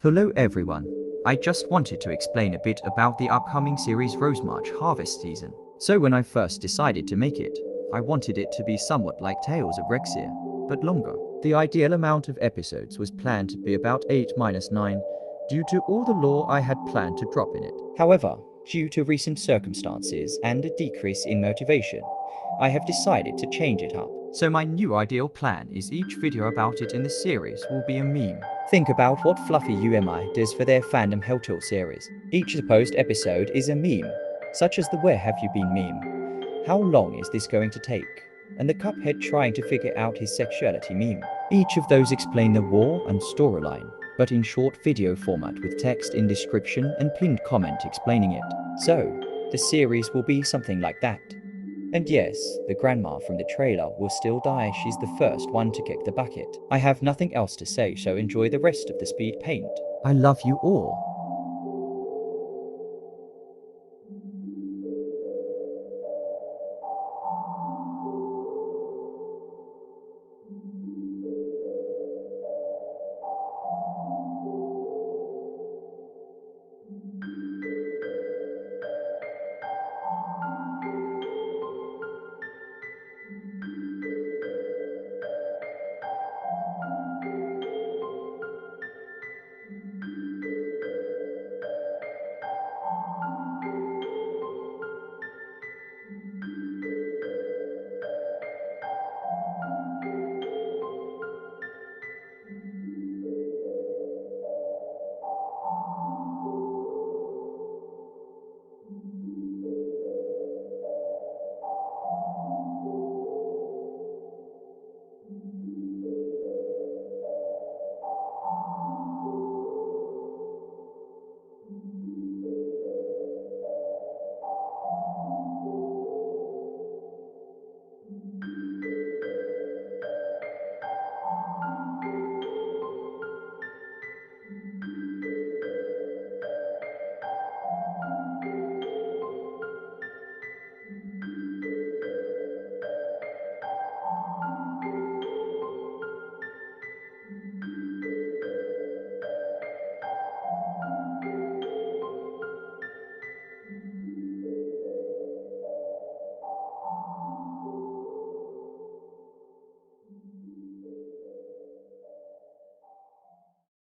Hello everyone. I just wanted to explain a bit about the upcoming series Rosemarch Harvest Season. So when I first decided to make it, I wanted it to be somewhat like Tales of Rexia, but longer. The ideal amount of episodes was planned to be about 8-9 due to all the lore I had planned to drop in it. However, due to recent circumstances and a decrease in motivation, I have decided to change it up. So my new ideal plan is each video about it in the series will be a meme. Think about what Fluffy UMI does for their fandom Helltool series. Each supposed episode is a meme, such as the Where Have You Been meme. How long is this going to take? And the Cuphead trying to figure out his sexuality meme. Each of those explain the war and storyline, but in short video format with text in description and pinned comment explaining it. So, the series will be something like that. And yes, the grandma from the trailer will still die. She's the first one to kick the bucket. I have nothing else to say, so enjoy the rest of the speed paint. I love you all.